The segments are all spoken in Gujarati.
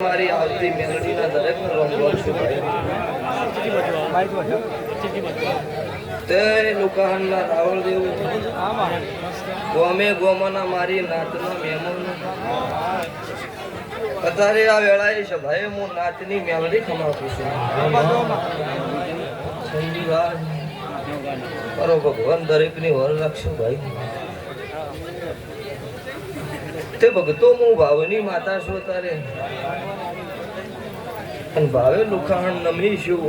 મારી આવતી મેલડીના દરેક રોમ છું તે લુકાહનના રાવળ દેવું ગોમે ગોમાના મારી નાતનો મેમન અત્યારે આ વેળાએ છે ભાઈ હું નાતની મેલડી ખમાવું છું સંજીવા મારો ભગવાન દરેકની વર રાખશું ભાઈ તે ભગતો હું ભાવની માતા છું તારે અને ભાવે લુખાણ નમી છું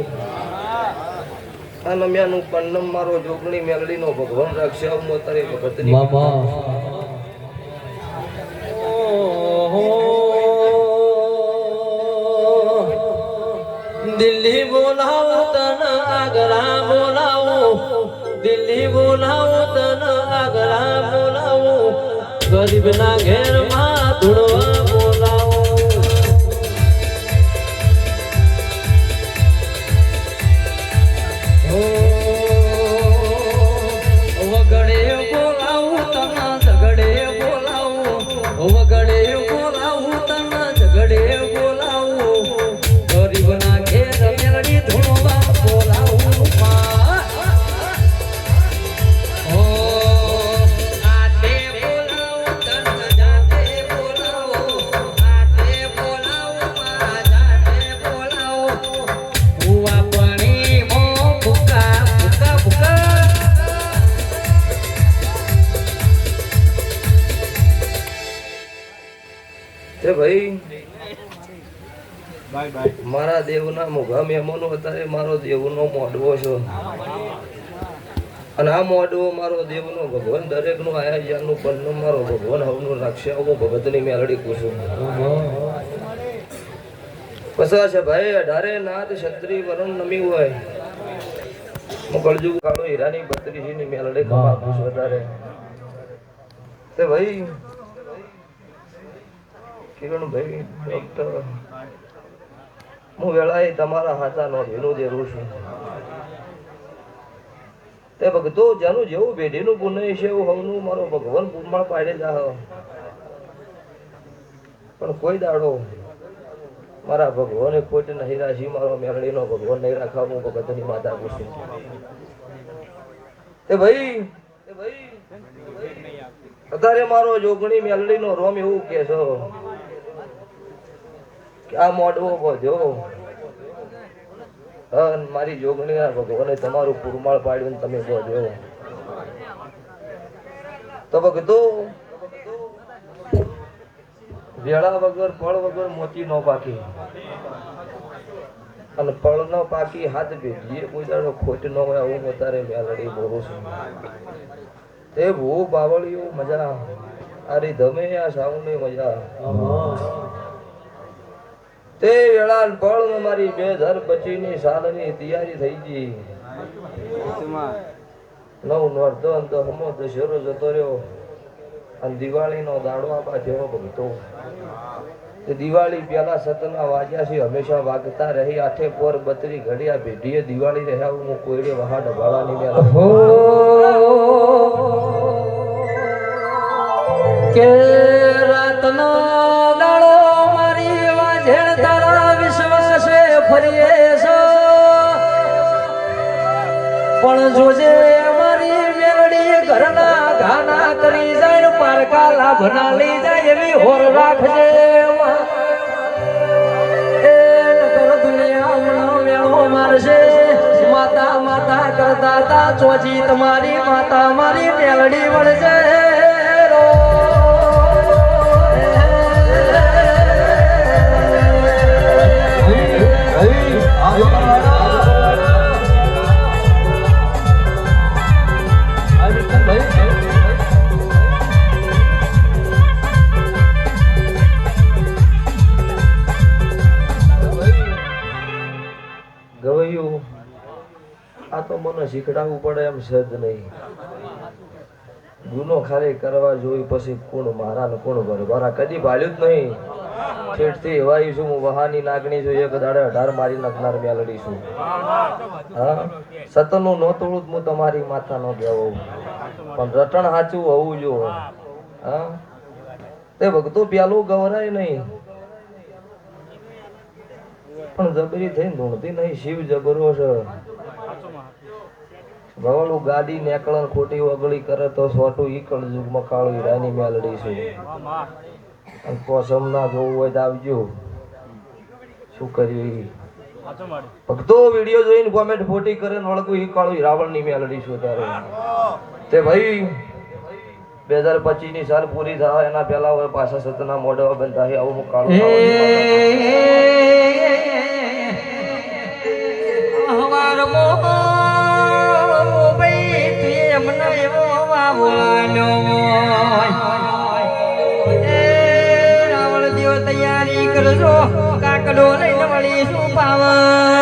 આ નમ્યાનું પન્નમ મારો જોગણી મેલડીનો ભગવાન રાખશે હું તારે ભગતની દિલ્હી બોલાવો તન આગરા બોલાવો દિલ્હી બોલાવો તન આગરા બોલાવો ગરીબના ઘેરમાં ધૂળવા બોલાવો વગડે બોલાવું તને ઝગડે બોલાવું વગડે બોલાવું તને ઝગડે બોલાવું ગરીબના ઘેર મેલડી ધૂળવા બોલાવું ભાઈ મારા દેવના મોઘા મહેમાનો અત્યારે મારો દેવનો મોડવો છે અને આ મોડવો મારો દેવનો ભગવાન દરેકનું આયા જ્યાંનું પન્નું મારો ભગવાન હવનું રાખશે હું ભગતની મેલડી કુશું પસા છે ભાઈ 18 નાથ ક્ષત્રિય વરણ નમી હોય હું કળજુગ કાળો હીરાની 32 ની મેલડી કમા કુશું અત્યારે તે ભાઈ કિરણભાઈ ડોક્ટર હું વેળાએ તમારા હાથા નો ભેલું દેરું છું તે ભગતો જેનું જેવું ભેઢીનું પુણ્ય છે એવું હવનું મારો ભગવાન પૂરમાં પાડે જાહ પણ કોઈ દાડો મારા ભગવાને ખોટ નહીં રાખી મારો મેલડીનો ભગવાન નહીં રાખવા હું ભગતની માતા પૂછું તે ભાઈ અત્યારે મારો જોગણી મેલડીનો રોમ એવું કે છો આ મોડવો બોધ્યો મારી જોગણી ભગવાને તમારું પુરમાળ પાડ્યું તમે બોધ્યો તો ભગતો વેળા વગર ફળ વગર મોતી નો પાકી અને ફળ નો પાકી હાથ ભેજીએ કોઈ દાડો ખોટ ન હોય આવું અત્યારે મેલડી બોલું છું તે ભૂ બાવળિયું મજા આરી ધમે આ સાઉને મજા તે વેળા ફળ મારી 2025 ની સાલની તૈયારી થઈ ગઈ નવ નોરધન તો હમો દશેરો જતો રહ્યો અને દિવાળીનો દાડો આપા જેવો ભગતો તે દિવાળી પહેલા સતના વાગ્યા છે હંમેશા વાગતા રહી 8 પોર 32 ઘડિયા ભેઢીએ દિવાળી રહ્યા હું કોઈડે વહાડ ભાળાની મેલ કે રાતનો દાડો મારી વાજેણ તારા વિશ્વાસે ફરીએ છો પણ જોજે મારી મેલડી ઘરના ગાના કરી જાય પારકા લાભના લઈ જાય એવી હોર રાખજે એ નગર દુનિયામાં મેળો મારશે માતા માતા કરતા તા ચોજી તમારી માતા મારી મેલડી વળજે ગવૈયું આ તો મને શીખડાવવું પડે એમ છે જ નહીં ગુનો ખાલી કરવા જોઈ પછી કોણ મારા ને કોણ ભરવારા કદી ભાળ્યું જ નહીં ઠેઠથી એવાયું છું હું વહાની નાગણી છું એક દાડે 18 મારી નાખનાર મેલડી છું હા સતનું નો તોડું હું તમારી માથા નો કહેવું પણ રટણ સાચું હોવું જો હા તે ભક્તો પ્યાલું ગવરાય નહીં પણ જબરી થઈને ધૂણતી નહીં શિવ જબરો છે ભવાળું ગાડી નેકળન ખોટી વગળી કરે તો સોટું ઈ કળજુગમાં કાળું હીરાની મેલડી છું અને પોસમ ના જોવું હોય તો આવજો શું કર્યું ઈ ભક્તો વિડીયો જોઈને કોમેન્ટ ખોટી કરે ને વળગું ઈ કાળું હીરાવળની મેલડી છું તારે તે ભાઈ 2025 ની સાલ પૂરી થાય એના પહેલા હોય પાછા સતના મોઢા બંધ થાય આવું હું કાળું રાવણ દેવ તૈયારી કરજો કાકડો લઈને વળી શું પાવન